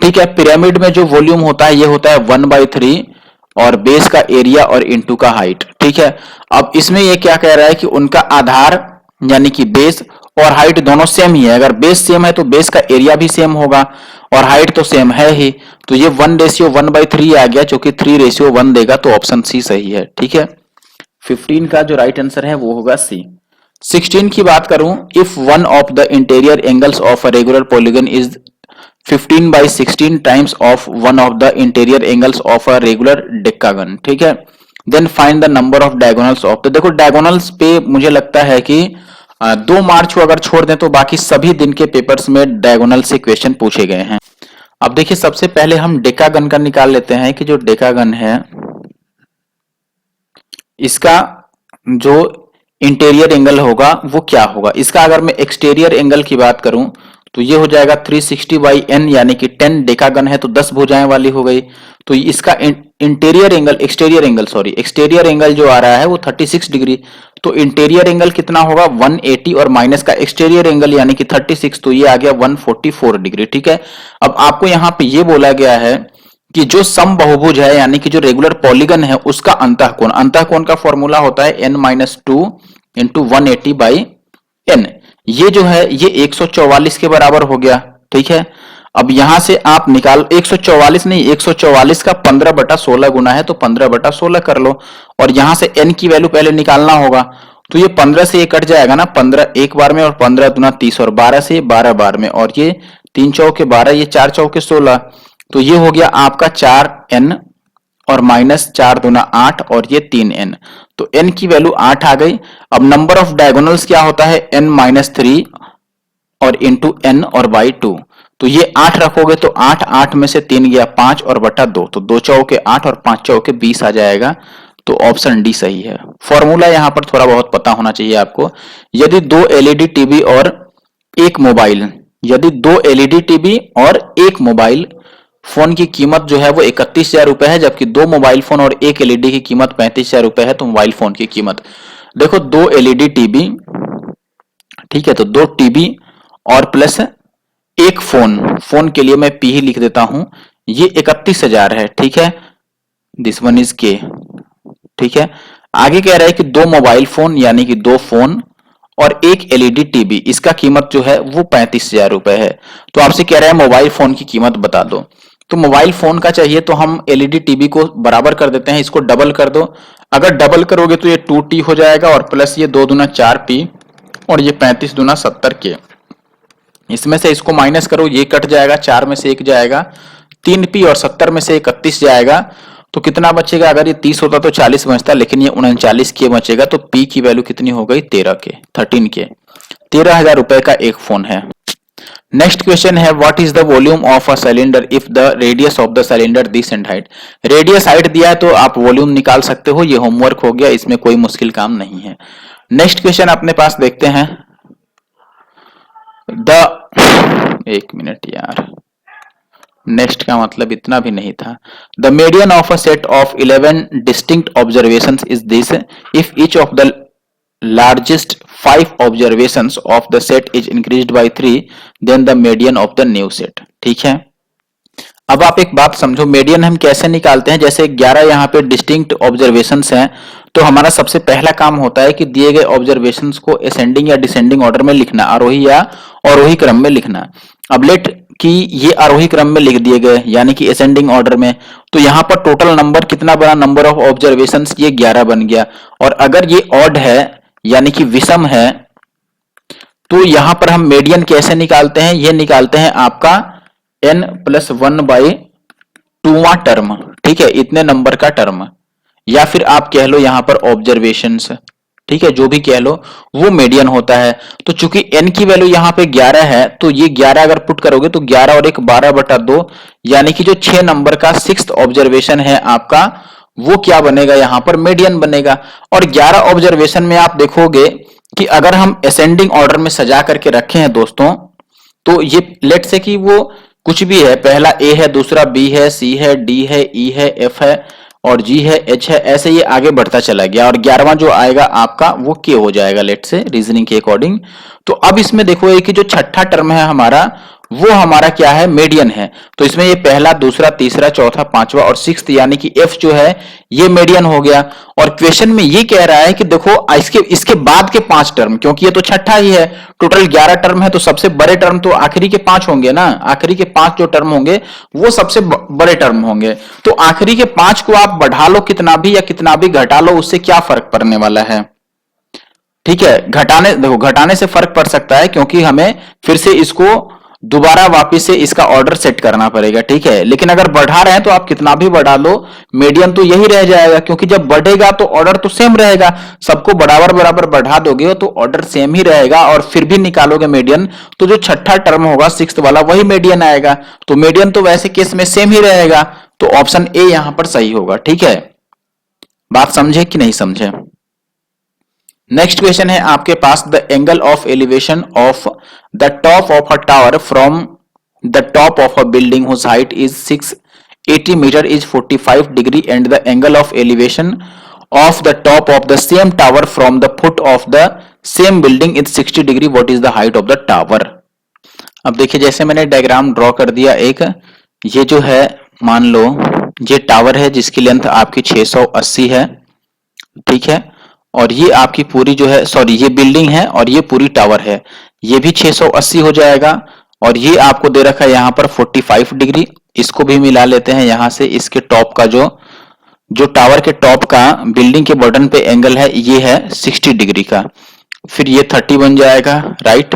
ठीक है, पिरामिड में जो वॉल्यूम होता है ये होता है 1/3 और बेस का एरिया और इंटू का हाइट। ठीक है, अब इसमें ये क्या कह रहा है कि उनका आधार यानी कि बेस और हाइट दोनों सेम ही है। अगर बेस सेम है तो बेस का एरिया भी सेम होगा और हाइट तो सेम है ही, तो ये 1:1/3 आ गया, जो कि 3:1 देगा, तो ऑप्शन सी सही है। ठीक है, 15 का जो राइट आंसर है वो होगा सी। 16 की बात करूं, if one of the interior angles of a regular polygon is 15/16 times of one of the interior angles of a regular decagon. ठीक है, then find the number of diagonals of the, देखो diagonals पे मुझे लगता है कि 2 मार्च को अगर छोड़ दें तो बाकी सभी दिन के पेपर्स में डायगोनल से क्वेश्चन पूछे गए हैं। अब देखिए, सबसे पहले हम डेकागन का निकाल लेते हैं कि जो डेकागन है इसका जो इंटीरियर एंगल होगा वो क्या होगा। इसका अगर मैं एक्सटीरियर एंगल की बात करूं तो ये हो जाएगा 360/n, यानी कि 10 डेकागन है तो 10 भुजाएं वाली हो गई। तो इसका एक्सटीरियर एंगल जो आ रहा है वो 36 डिग्री। तो इंटीरियर एंगल कितना होगा 180 और माइनस का एक्सटीरियर एंगल यानी कि 36, तो ये आ गया 144 डिग्री। ठीक है, अब आपको यहाँ पे ये बोला गया है कि जो समबाहुभुज है यानी कि जो रेगुलर पॉलीगन है उसका अंतःकोण, अंतःकोण का फॉर्मूला होता है n-2 इंटू 180/n। ये जो है ये 144 के बराबर हो गया। ठीक है, अब यहां से आप निकाल, 144 नहीं, 144 का 15/16 गुना है तो 15/16 कर लो, और यहां से n की वैल्यू पहले निकालना होगा। तो ये 15 से ये कट जाएगा ना, 15 एक बार में और 15 दूना 30 और 12 से 12 बार में, और ये 3 चौके 12, ये 4 चौके 16, तो ये हो गया आपका 4n और माइनस 4 दूना 8 और ये 3n, तो n की वैल्यू 8 आ गई। अब नंबर ऑफ डायगोनल्स क्या होता है n-3 और इंटू n और बाई 2, तो ये 8 रखोगे तो 8, 8 में से 3 गया 5 और बटा 2, तो 2 चौके 8 और 5 चौके 20 आ जाएगा, तो ऑप्शन डी सही है। फॉर्मूला यहां पर थोड़ा बहुत पता होना चाहिए आपको। यदि 2 एलईडी टीवी और एक मोबाइल, यदि 2 एलईडी टीवी और एक मोबाइल फोन की कीमत जो है वो 31,000 रुपए है, जबकि 2 मोबाइल फोन और एक एलईडी की कीमत 35,000 रुपए है, तो मोबाइल फोन की कीमत देखो 2 एलईडी टीवी, ठीक है, तो 2 टीवी और प्लस एक फोन, फोन के लिए मैं पी ही लिख देता हूं, ये 31,000 है। ठीक है, दिस वन इज के। ठीक है, आगे कह रहा है कि 2 मोबाइल फोन यानी कि 2 फोन और एक एलईडी टीवी, इसका कीमत जो है वो 35,000 रुपए है। तो आपसे कह रहा है मोबाइल फोन की कीमत बता दो, तो मोबाइल फोन का चाहिए तो हम एलईडी टीवी को बराबर कर देते हैं, इसको डबल कर दो। अगर डबल करोगे तो ये 2t हो जाएगा और प्लस ये 2 दूना 4p और ये 35 दूना 70 के। इसमें से इसको माइनस करो, ये कट जाएगा, 4 में से 1 जाएगा, 3p और 70 में से 31 जाएगा तो कितना बचेगा? अगर ये 30 होता तो 40 बचता, लेकिन ये 39 के बचेगा, तो p की वैल्यू कितनी हो गई? 13 के 13,000 रुपए का एक फोन है। नेक्स्ट क्वेश्चन है what is the volume of a cylinder if the radius of the cylinder this and height. Radius height दिया है तो आप वॉल्यूम निकाल सकते हो, ये होमवर्क हो गया, इसमें कोई मुश्किल काम नहीं है। नेक्स्ट क्वेश्चन अपने पास देखते हैं एक मिनट यार, नेक्स्ट का मतलब इतना भी नहीं था। The median of a set of 11 distinct observations is this if each of the largest 5 observations of the set is increased by 3 then the median of the new set। ठीक है, अब आप एक बात समझो, मीडियन हम कैसे निकालते हैं। जैसे 11 यहाँ पे डिस्टिंक्ट ऑब्जर्वेशंस हैं, तो हमारा सबसे पहला काम होता है कि दिए गए ऑब्जर्वेशंस को असेंडिंग या डिसेंडिंग ऑर्डर में लिखना, आरोही या अवरोही क्रम में लिखना। अब लेट कि ये आरोही क्रम में लिख दिए गए यानी कि असेंडिंग ऑर्डर में, तो यहाँ पर टोटल नंबर कितना बना? नंबर ऑफ ऑब्जर्वेशंस ये 11 बन गया। और अगर ये ऑड है यानी कि विषम है, तो यहां पर हम मीडियन कैसे निकालते हैं? ये निकालते हैं आपका n+1/2वां टर्म, ठीक है, इतने नंबर का टर्म, या फिर आप कह लो यहां पर ऑब्जर्वेशंस, ठीक है, जो भी कह लो वो मीडियन होता है। तो चूंकि n की वैल्यू यहां पे 11 है, तो ये 11 अगर पुट करोगे तो 11 और 1 12/2, यानी कि जो 6 नंबर का 6th ऑब्जर्वेशन है आपका, वो क्या बनेगा? यहां पर मीडियन बनेगा। और 11 ऑब्जर्वेशन में आप देखोगे कि अगर हम असेंडिंग ऑर्डर में सजा करके रखे हैं दोस्तों, तो ये लेट से कि वो कुछ भी है, पहला ए है, दूसरा बी है, सी है, डी है, ई है, एफ है और जी है, एच है, ऐसे ये आगे बढ़ता चला गया और 11वां जो आएगा आपका वो के हो जाएगा लेट से रीजनिंग के अकॉर्डिंग। तो अब इसमें देखो कि जो छठा टर्म है हमारा, वो हमारा क्या है? मीडियन है। तो इसमें ये पहला, दूसरा, तीसरा, चौथा, पांचवा और 6th यानी कि एफ जो है ये मीडियन हो गया। और क्वेश्चन में ये कह रहा है कि देखो इसके बाद के 5 टर्म, क्योंकि ये तो छठा ही है, टोटल 11 टर्म है, तो सबसे बड़े टर्म तो आखिरी के 5 होंगे ना, आखिरी के 5 जो टर्म होंगे वो सबसे बड़े टर्म होंगे। तो आखिरी के 5 को आप बढ़ा लो कितना भी या कितना भी घटा लो, उससे क्या फर्क पड़ने वाला है? ठीक है, घटाने से फर्क पड़ सकता है, क्योंकि हमें फिर से इसको दोबारा वापस से इसका ऑर्डर सेट करना पड़ेगा, ठीक है। लेकिन अगर बढ़ा रहे हैं तो आप कितना भी बढ़ा लो, मीडियन तो यही रह जाएगा, क्योंकि जब बढ़ेगा तो ऑर्डर तो सेम रहेगा, सबको बराबर बराबर बढ़ा दोगे तो ऑर्डर सेम ही रहेगा और फिर भी निकालोगे मीडियन, तो जो छठा टर्म होगा 6th वाला वही मीडियन आएगा। तो मीडियन तो वैसे केस में सेम ही रहेगा, तो ऑप्शन ए यहां पर सही होगा। ठीक है, बात समझे कि नहीं समझे? नेक्स्ट क्वेश्चन है आपके पास, the angle of elevation of the top of a tower from the top of a building whose height is 680 metre is 45 degree and the angle of elevation of the top of the same tower from the foot of the same building is 60 degree, what is the height of the tower. अब देखिए, जैसे मैंने diagram draw कर दिया एक, ये जो है मान लो ये टावर है जिसकी लेंथ आपकी 680 है, ठीक है, और ये आपकी पूरी जो है, सॉरी ये बिल्डिंग है और ये पूरी टावर है, ये भी 680 हो जाएगा। और ये आपको दे रखा है यहाँ पर 45 डिग्री, इसको भी मिला लेते हैं यहाँ से, इसके टॉप का जो टावर के टॉप का बिल्डिंग के बॉटम पे एंगल है ये है 60 डिग्री का, फिर ये 30 बन जाएगा, राइट।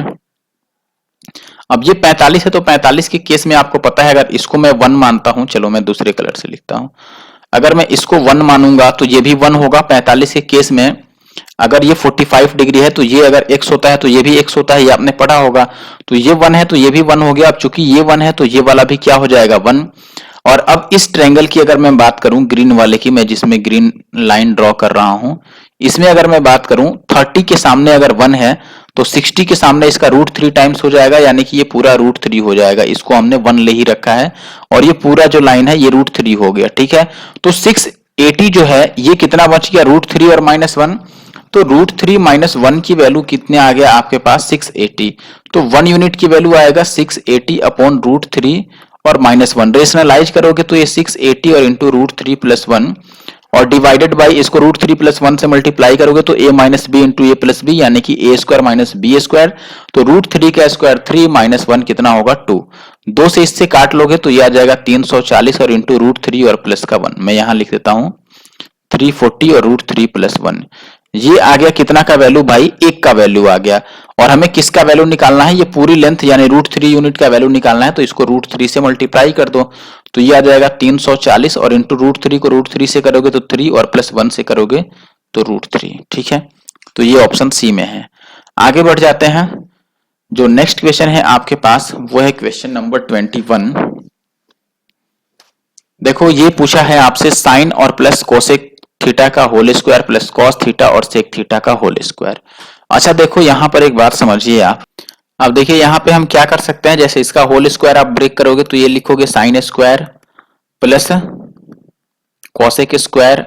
अब ये 45 है, तो 45 के केस में आपको पता है, अगर इसको मैं 1 मानता हूं, चलो मैं दूसरे कलर से लिखता हूं, अगर मैं इसको 1 मानूंगा तो ये भी 1 होगा। 45 के केस में अगर ये 45 डिग्री है तो ये अगर x होता है तो ये भी x होता है, ये आपने पढ़ा होगा। तो ये 1 है तो ये भी 1 हो गया। अब चूंकि ये 1 है तो ये वाला भी क्या हो जाएगा? 1। और अब इस ट्रायंगल की अगर मैं बात करूं, ग्रीन वाले की, मैं जिसमें ग्रीन लाइन ड्रॉ कर रहा हूं, इसमें अगर मैं बात करूं 30 के सामने अगर 1 है तो 60 के सामने इसका √3 टाइम्स हो जाएगा, यानी कि ये पूरा √3 हो जाएगा। इसको हमने 1 ले ही रखा है और ये पूरा जो लाइन है ये √3 हो गया, ठीक है। तो 680 जो है ये कितना बच गया? √3 और -1, तो √3 - 1 की वैल्यू कितने आ गया आपके पास? 680। तो 1 यूनिट की वैल्यू आएगा 680 अपॉन √3 और -1। रेशनलाइज करोगे तो ये 680 और इंटू √3 + 1 और डिवाइडेड बाई, इसको √3 + 1 से मल्टीप्लाई करोगे तो a - b into a + b, यानी कि a² - b²। तो √3 का स्क्वायर 3 - 1 कितना होगा? 2। 2 से इससे काट लोगे तो ये आ जाएगा 340 और इंटू √3 और प्लस का 1, मैं यहां लिख देता हूं 340 और √3 + 1, ये आ गया कितना का वैल्यू भाई, 1 का वैल्यू आ गया। और हमें किसका वैल्यू निकालना है, ये पूरी लेंथ यानी √3 यूनिट का वैल्यू निकालना है, तो इसको √3 से मल्टीप्लाई कर दो, तो ये आ जाएगा 340 और इंटू √3 को √3 से करोगे तो 3 और +1 से करोगे तो √3। ठीक है, तो ये ऑप्शन सी में है। आगे बढ़ जाते हैं। जो नेक्स्ट क्वेश्चन है आपके पास वो है क्वेश्चन नंबर 21। देखो ये पूछा है आपसे साइन और प्लस कोसेक थीटा का whole square plus cos theta और सेक थीटा का होल स्क्वायर। अच्छा देखो यहां पर एक बात समझिए आप। अब देखिए यहां पे हम क्या कर सकते हैं, जैसे इसका होल स्क्वायर आप ब्रेक करोगे तो ये लिखोगे sine square plus cosec square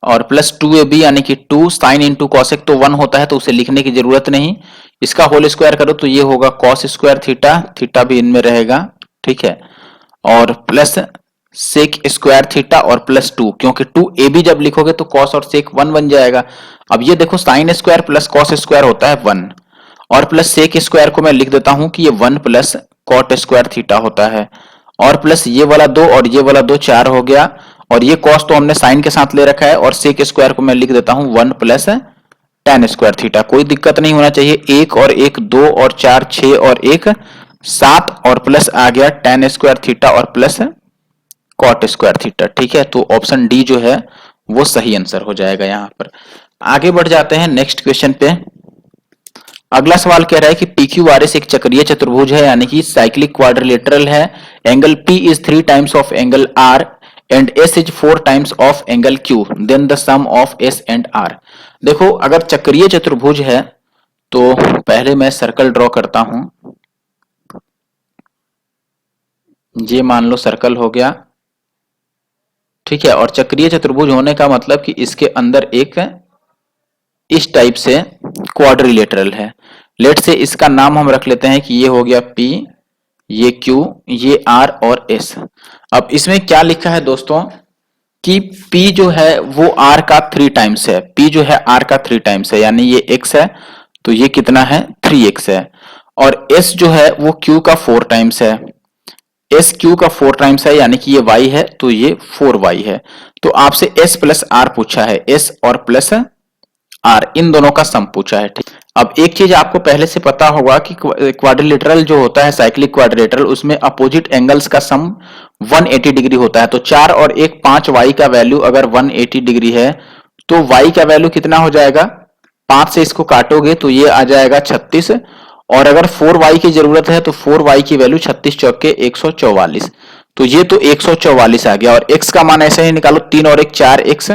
और प्लस 2ab यानी कि 2 साइन इंटू कॉसेक तो 1 होता है तो उसे लिखने की जरूरत नहीं। इसका होल स्क्वायर करो तो ये होगा कॉस स्क्वायर थीटा, थीटा भी इनमें रहेगा। ठीक है, और प्लस सेक स्क्वायर थीटा और प्लस 2, क्योंकि 2ab जब लिखोगे तो कॉस और सेक 1 बन जाएगा। अब ये देखो sine square plus cos square होता है 1 और प्लस सेक स्क्वायर को मैं लिख देता हूं कि ये 1 प्लस कॉट स्क्वायर थीटा होता है और प्लस ये वाला 2 और ये वाला 2 4 हो गया और ये कॉस तो हमने साइन के साथ ले रखा है और सेक स्क्वायर को मैं लिख देता हूं 1 प्लस tan स्क्वायर थीटा। कोई दिक्कत नहीं होना चाहिए। 1 और 1 2 और 4 6 और 1 7 और प्लस आ गया tan स्क्वायर थीटा और प्लस कॉट स्क्वायर थीटा। ठीक है, तो ऑप्शन डी जो है वो सही आंसर हो जाएगा यहाँ पर। आगे बढ़ जाते हैं नेक्स्ट क्वेश्चन पे। अगला सवाल कह रहा है कि PQRS एक चक्रीय चतुर्भुज है यानी कि साइक्लिक क्वाड्रिलेटरल है। Angle P is 3 times of angle R and S is 4 times of angle Q, then the sum of S and R। देखो अगर चक्रीय चतुर्भुज है तो पहले मैं सर्कल ड्रॉ करता हूं। ये मान लो सर्कल हो गया। ठीक है, और चक्रीय चतुर्भुज होने का मतलब कि इसके अंदर एक इस टाइप से क्वाड्रिलेटरल है। लेट से इसका नाम हम रख लेते हैं कि ये हो गया P, ये Q, ये R और S। अब इसमें क्या लिखा है दोस्तों कि P जो है वो R का 3 टाइम्स है। P जो है R का 3 टाइम्स है यानी ये X है तो ये कितना है 3x है। और S जो है वो Q का 4 टाइम्स है। S Q का 4 टाइम्स है यानी कि ये Y है तो ये 4y है। तो आपसे S प्लस R पूछा है, S और प्लस R इन दोनों का सम पूछा है। ठीक, अब एक चीज आपको पहले से पता होगा कि क्वाड्रिलेटरल जो होता है साइक्लिक क्वाड्रिलेटरल उसमें अपोजिट एंगल्स का सम 180 डिग्री होता है। तो 4 और 1 5 y का वैल्यू अगर 180 डिग्री है तो y का वैल्यू कितना हो जाएगा, 5 से इसको काटोगे तो ये आ जाएगा 36 और अगर 4y की जरूरत है तो 4y की वैल्यू 36 चौके 144, तो ये तो 144 आ गया। और x का मान ऐसे ही निकालो, 3 और 1 4x,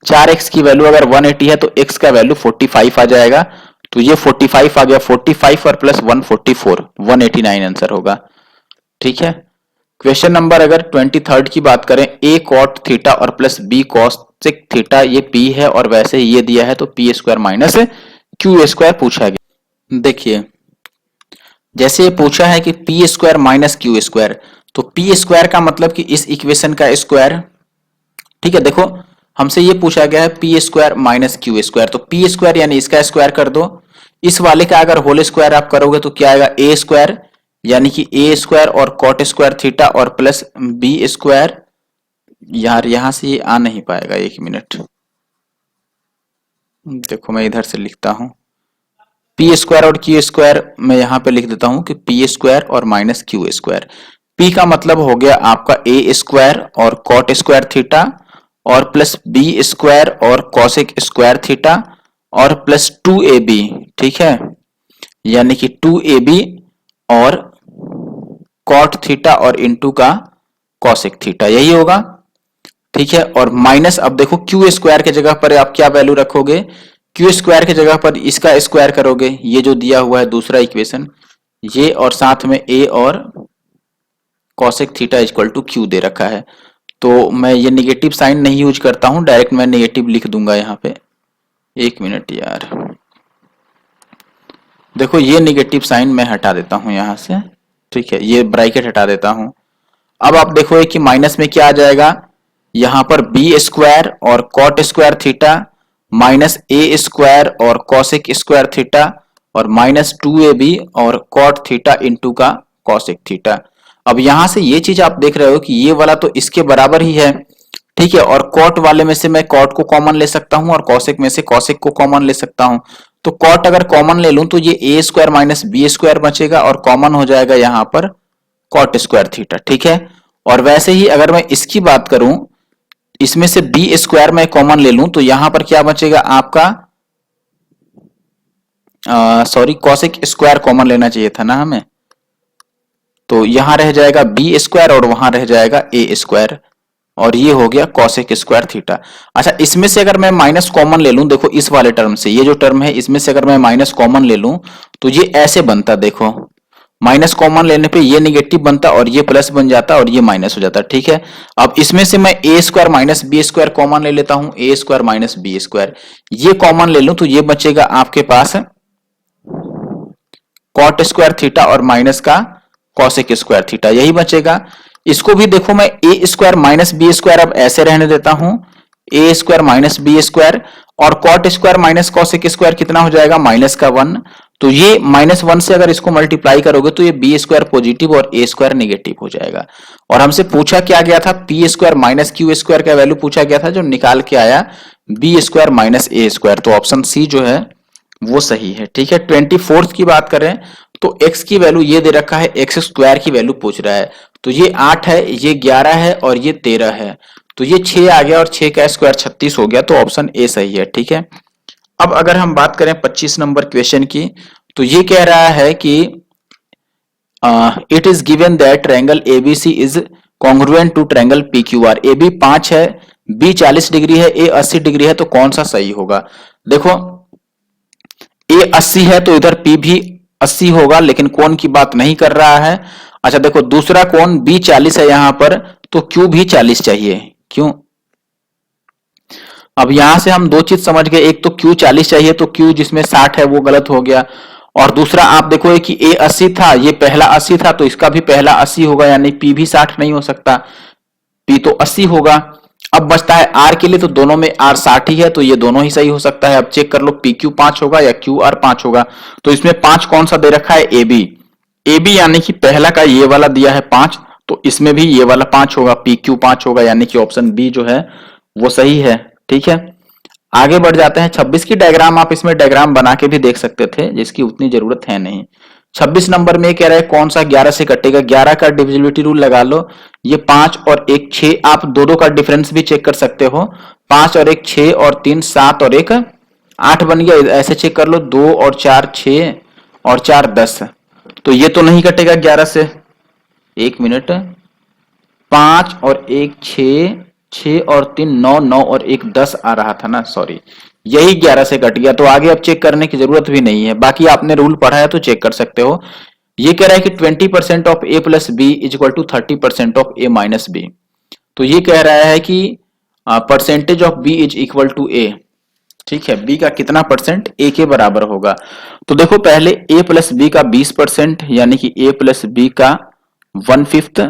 4x की वैल्यू अगर 180 है तो x का वैल्यू 45 आ जाएगा। तो ये 45 आ गया, 45 और प्लस 144 189 आंसर होगा। ठीक है, क्वेश्चन नंबर अगर 23 की बात करें, a cot थीटा और प्लस b cosec थीटा ये p है और वैसे ही ये दिया है तो p square minus q square पूछा गया। देखिए जैसे ये पूछा है कि P square minus Q square, तो पी स्क्वायर का मतलब कि इस इक्वेशन का स्क्वायर। ठीक है, देखो हमसे ये पूछा गया है P square minus Q square, तो पी स्क्वायर यानी इसका स्क्वायर कर दो। इस वाले का अगर होल स्क्वायर आप करोगे तो क्या आएगा ए स्क्वायर यानी कि ए स्क्वायर और कॉट स्क्वायर थीटा और प्लस बी स्क्वायर। यार यहां से ये आ नहीं पाएगा, 1 मिनट देखो मैं इधर से लिखता हूं। पी स्क्वायर और क्यू स्क्वायर मैं यहां पे लिख देता हूं कि पी स्क्वायर और माइनस क्यू स्क्वायर। पी का मतलब हो गया आपका ए स्क्वायर और कॉट स्क्वायर थीटा और प्लस बी स्क्वायर और कॉसेक स्क्वायर थीटा और प्लस 2ab। ठीक है, यानी कि 2ab और कॉट थीटा और इनटू का कॉसेक थीटा, यही होगा। ठीक है, और माइनस अब देखो क्यू स्क्वायर के जगह पर आप क्या वैल्यू रखोगे, क्यू स्क्वायर के जगह पर इसका स्क्वायर करोगे, ये जो दिया हुआ है दूसरा इक्वेशन ये, और साथ में a और cosec theta equal to Q दे रखा है। तो मैं ये नेगेटिव साइन नहीं यूज करता हूं, डायरेक्ट मैं नेगेटिव लिख दूंगा यहाँ पे। 1 मिनट यार, देखो ये नेगेटिव साइन मैं हटा देता हूं यहां से। ठीक है, ये ब्रैकेट हटा देता हूं। अब आप देखो कि माइनस में क्या आ जाएगा, यहां पर बी स्क्वायर और कॉट स्क्वायर थीटा माइनस ए स्क्वायर और कॉसेक स्क्वायर थीटा और माइनस 2ab और कॉट थीटा इंटू का कॉसेक थीटा। अब यहां से ये चीज आप देख रहे हो कि ये वाला तो इसके बराबर ही है। ठीक है। और कॉट वाले में से मैं कॉट को कॉमन ले सकता हूं और कॉसेक में से कॉसेक को कॉमन ले सकता हूं। तो कॉट अगर कॉमन ले लूं तो ये ए स्क्वायर माइनस बी स्क्वायर बचेगा और कॉमन हो जाएगा यहां पर कॉट स्क्वायर थीटा। ठीक है। और वैसे ही अगर मैं इसकी बात करूं, इसमें से बी स्क्वायर मैं कॉमन ले लूं तो यहां पर क्या बचेगा आपका, सॉरी कॉसेक स्क्वायर कॉमन लेना चाहिए था ना हमें, तो यहां रह जाएगा बी स्क्वायर और वहां रह जाएगा ए स्क्वायर और ये हो गया कॉसेक स्क्वायर थीटा। अच्छा, इसमें से अगर मैं माइनस कॉमन ले लूं, देखो इस वाले टर्म से, ये जो टर्म है इसमें से अगर मैं माइनस कॉमन ले लूं तो ये ऐसे बनता, देखो माइनस कॉमन लेने पे ये निगेटिव बनता और ये प्लस बन जाता और ये माइनस हो जाता। ठीक है। अब इसमें से मैं A square minus B square common ले लेता हूं, A square minus B square, ये कॉमन ले लूं तो ये बचेगा आपके पास कॉट स्क्वायर थीटा और माइनस का कॉसेक स्क्वायर थीटा, यही बचेगा। इसको भी देखो मैं A square minus B square अब ऐसे रहने देता हूं, A square minus B square और cot square minus cosec square कितना हो जाएगा, माइनस का 1। तो ये -1 से अगर इसको मल्टीप्लाई करोगे तो ये बी स्क्वायर पॉजिटिव और ए स्क्वायर निगेटिव हो जाएगा। और हमसे पूछा क्या गया था, P square minus Q square का वैल्यू पूछा गया था, जो निकाल के आया बी स्क्वायर माइनस ए स्क्वायर। तो ऑप्शन सी जो है वो सही है। ठीक है। 24th की बात करें तो x की वैल्यू ये दे रखा है, एक्स स्क्वायर की वैल्यू पूछ रहा है, तो ये 8 है, ये 11 है और ये 13 है, तो ये 6 आ गया और 6 का स्क्वायर 36 हो गया, तो ऑप्शन ए सही है। ठीक है। अब अगर हम बात करें 25 नंबर क्वेश्चन की, तो ये कह रहा है कि it is given that triangle ABC is congruent to triangle PQR. A B 5 है, बी 40 डिग्री है, ए 80 डिग्री है, तो कौन सा सही होगा। देखो ए 80 है तो इधर पी भी 80 होगा, लेकिन कोण की बात नहीं कर रहा है। अच्छा देखो दूसरा कोण बी 40 है यहां पर, तो क्यू भी 40 चाहिए। क्यों, अब यहां से हम दो चीज समझ गए, एक तो क्यू 40 चाहिए, तो क्यू जिसमें 60 है वो गलत हो गया, और दूसरा आप देखो कि ए 80 था, ये पहला 80 था, तो इसका भी पहला 80 होगा, यानी पी भी 60 नहीं हो सकता, पी तो 80 होगा। अब बचता है आर के लिए, तो दोनों में आर 60 ही है, तो ये दोनों ही सही हो सकता है। अब चेक कर लो पी क्यू 5 होगा या क्यू आर 5 होगा, तो इसमें 5 कौन सा दे रखा है, ए बी, ए बी यानी कि पहला का ये वाला दिया है 5, तो इसमें भी ये वाला 5 होगा, पी क्यू 5 होगा, यानी कि ऑप्शन बी जो है वो सही है। ठीक है। आगे बढ़ जाते हैं 26 की डायग्राम, आप इसमें डायग्राम बना के भी देख सकते थे, जिसकी उतनी जरूरत है नहीं। 26 नंबर में कह रहा है कौन सा 11 से कटेगा, 11 का डिविजिबिलिटी रूल लगा लो, ये 5 और 1 6, आप दो दो का डिफरेंस भी चेक कर सकते हो, 5 और 1 6 और 3 7 और 1 8 बन गया, ऐसे चेक कर लो, 2 और 4 6 और 4 10, तो ये तो नहीं कटेगा 11 से, एक मिनट, 5 और 1 6, 6 और 3 9, 9 और 1 10 आ रहा था ना, सॉरी यही 11 से कट गया, तो आगे अब चेक करने की जरूरत भी नहीं है, बाकी आपने रूल पढ़ा है तो चेक कर सकते हो। ये कह रहा है कि 20% of A plus B is equal to 30% of A minus B, तो ये कह रहा है कि percentage of B is equal to A. ठीक है, बी का कितना परसेंट ए के बराबर होगा, तो देखो पहले ए प्लस बी का 20%, यानी कि ए प्लस बी का 1/5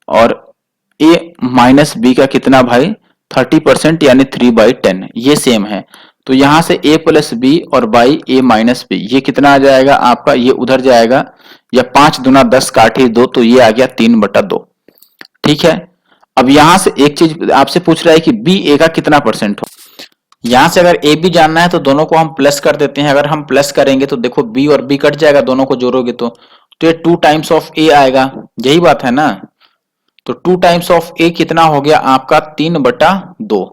और ए माइनस बी का कितना भाई 30%, यानी 3/10, ये सेम है, तो यहां से a प्लस बी और बाई ए माइनस बी, ये कितना आ जाएगा आपका, ये उधर जाएगा, या 5 दूना 10 काटे 2, तो ये आ गया 3/2। ठीक है। अब यहां से एक चीज आपसे पूछ रहा है कि बी ए का कितना परसेंट हो, यहां से अगर ए बी जानना है तो दोनों को हम प्लस कर देते हैं, अगर हम प्लस करेंगे तो देखो बी और बी कट जाएगा, दोनों को जोड़ोगे तो ये 2 टाइम्स ऑफ ए आएगा, यही बात है ना, तो 2 टाइम्स ऑफ ए कितना हो गया आपका 3/2,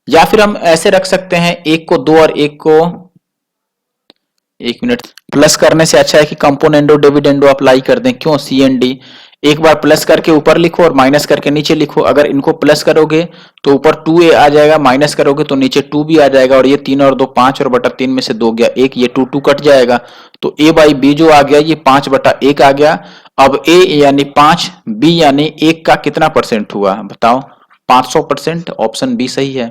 या फिर हम ऐसे रख सकते हैं, एक को 2 और एक को, एक मिनट, प्लस करने से अच्छा है कि कंपोनेंडो डिविडेंडो अप्लाई कर दें, क्यों सी एन डी, एक बार प्लस करके ऊपर लिखो और माइनस करके नीचे लिखो, अगर इनको प्लस करोगे तो ऊपर 2a आ जाएगा, माइनस करोगे तो नीचे 2b आ जाएगा, और ये 3 और 2 5 और बटा 3 में से 2 गया 1, ये 2 2 कट जाएगा, तो a बाई बी जो आ गया ये 5/1 आ गया। अब a यानी 5, b यानी 1 का कितना परसेंट हुआ बताओ, 500%, ऑप्शन बी सही है।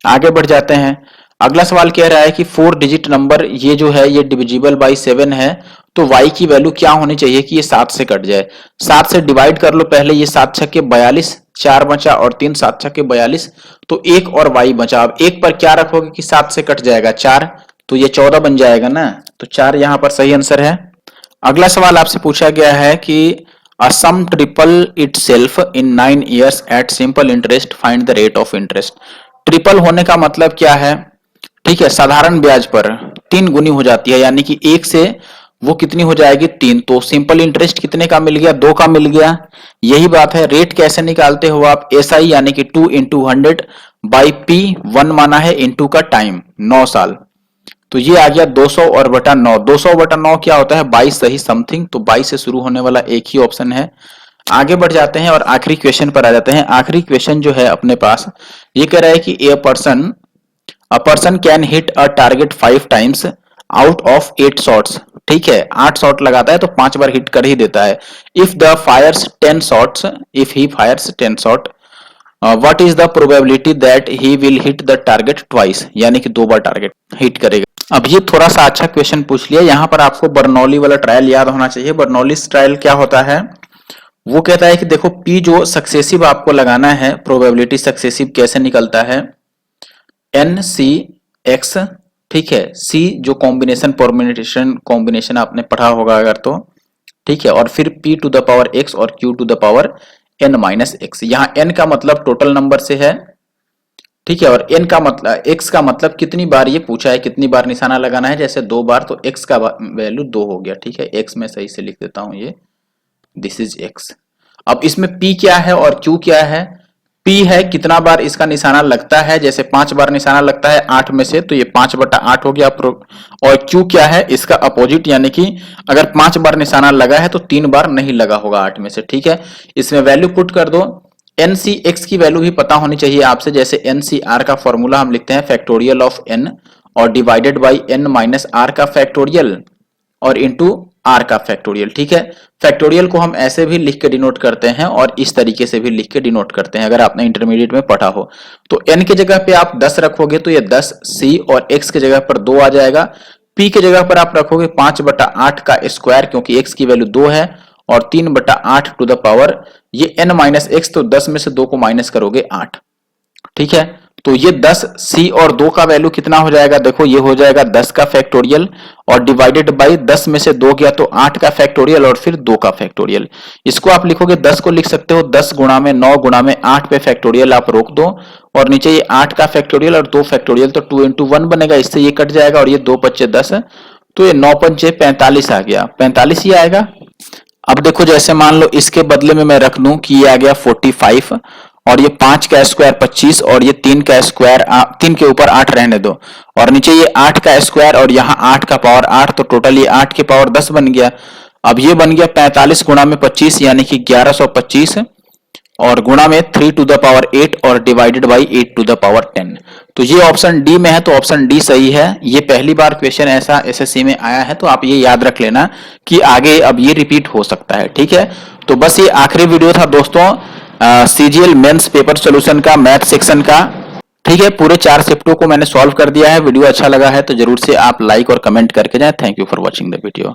आगे बढ़ जाते हैं, अगला सवाल कह रहा है कि 4 डिजिट नंबर ये जो है ये डिविजिबल बाई 7 है, तो y की वैल्यू क्या होनी चाहिए कि ये 7 से कट जाए, 7 से डिवाइड कर लो पहले, ये 7 छक्के 42, 4 बचा और 3 7 छक्के 42, तो 1 और y बचा, अब 1 पर क्या रखोगे कि 7 से कट जाएगा 4, तो ये 14 बन जाएगा ना, तो 4 यहां पर सही आंसर है। अगला सवाल आपसे पूछा गया है कि A sum triple itself in 9 years at simple interest. Find the rate of interest. Triple होने का मतलब क्या है? ठीक है, साधारण ब्याज पर 3 गुनी हो जाती है, यानी कि 1 से वो कितनी हो जाएगी 3। तो सिंपल इंटरेस्ट कितने का मिल गया? 2 का मिल गया। यही बात है। रेट कैसे निकालते हो आप? SI यानी कि 2 इंटू 100 बाई P 1 माना है इंटू का टाइम 9 साल। तो ये आ गया 200 और बटा 9। 200 बटा 9 क्या होता है? 22 सही समथिंग। तो 22 से शुरू होने वाला एक ही ऑप्शन है। आगे बढ़ जाते हैं और आखिरी क्वेश्चन पर आ जाते हैं। आखिरी क्वेश्चन जो है अपने पास ये कह रहा है कि a person can hit a target 5 times out of 8 shots. ठीक है, 8 शॉट लगाता है तो 5 बार हिट कर ही देता है। If the fires 10 shots, if he fires 10 shot, what is the probability that he will hit the target twice, यानी कि 2 बार टारगेट हिट करेगा। अब ये थोड़ा सा अच्छा क्वेश्चन पूछ लिया। यहां पर आपको बर्नौली वाला ट्रायल याद होना चाहिए। बर्नौलीज ट्रायल क्या होता है? वो कहता है कि देखो P जो सक्सेसिव आपको लगाना है, प्रोबेबिलिटी सक्सेसिव कैसे निकलता है? NCX, ठीक है, C जो कॉम्बिनेशन परम्यूटेशन कॉम्बिनेशन आपने पढ़ा होगा अगर तो, ठीक है, और फिर P to the power X और Q to the power N minus X। यहाँ N का मतलब टोटल नंबर से है, ठीक है, और N का मतलब X का मतलब कितनी बार ये पूछा है, कितनी बार निशाना लगाना है। जैसे 2 बार तो X का वैल्यू 2 हो गया। ठीक है, X में सही से लिख देता हूं, ये दिस इज X। अब इसमें P क्या है और Q क्या है? P है कितना बार इसका निशाना लगता है, जैसे 5 बार निशाना लगता है 8 में से, तो ये 5/8 हो गया। और Q क्या है? इसका अपोजिट, यानी कि अगर 5 बार निशाना लगा है तो 3 बार नहीं लगा होगा 8 में से। ठीक है, इसमें वैल्यू पुट कर दो। NCX की वैल्यू भी पता होनी चाहिए आपसे। जैसे NCR का फॉर्मूला हम लिखते हैं फैक्टोरियल ऑफ N और divided by N minus R का फैक्टोरियल और इंटू R का फैक्टोरियल। ठीक है, फैक्टोरियल को हम ऐसे भी लिख के डिनोट करते हैं और इस तरीके से भी लिख के डिनोट करते हैं, अगर आपने इंटरमीडिएट में पढ़ा हो। तो N के जगह पे आप 10 रखोगे तो ये 10 C, और X के जगह पर 2 आ जाएगा। P के जगह पर आप रखोगे 5/8 का स्क्वायर, क्योंकि X की वैल्यू 2 है, और 3/8 टू द पावर ये N माइनस X, तो 10 में से 2 को माइनस करोगे 8। ठीक है, तो ये 10 C और 2 का वैल्यू कितना हो जाएगा? देखो ये हो जाएगा 10 का फैक्टोरियल और डिवाइडेड बाई 10 में से 2 गया तो 8 का फैक्टोरियल और फिर 2 का फैक्टोरियल। इसको आप लिखोगे 10 को लिख सकते हो 10 गुणा में 9 गुणा में 8 पे फैक्टोरियल आप रोक दो, और नीचे ये 8 का फैक्टोरियल और 2 फैक्टोरियल, तो 2 इंटू 1 बनेगा, इससे ये कट जाएगा और ये 2 पच्चे 10, तो ये 9 पंचे 45 आ गया, 45 ही आएगा। अब देखो जैसे मान लो इसके बदले में मैं रख दूं कि ये आ गया 45, और ये 5 का स्क्वायर 25, और ये 3 का स्क्वायर 3 के ऊपर 8 रहने दो, और नीचे ये 8 का स्क्वायर और यहाँ 8 का पावर 8, तो टोटल ये 8 के पावर 10 बन गया। अब ये बन गया 45 गुणा में 25 यानी कि 1125, और गुणा में 3 टू द पावर 8 और divided by 8 to the power 10। तो ये ऑप्शन डी में है, तो ऑप्शन डी सही है। ये पहली बार क्वेश्चन ऐसा एसएससी में आया है, तो आप ये याद रख लेना कि आगे अब ये रिपीट हो सकता है। ठीक है, तो बस ये आखिरी वीडियो था दोस्तों CGL मेंस पेपर सोल्यूशन का, मैथ सेक्शन का। ठीक है, पूरे 4 शिफ्टों को मैंने सॉल्व कर दिया है। वीडियो अच्छा लगा है तो जरूर से आप लाइक और कमेंट करके जाएं। Thank you for watching the video.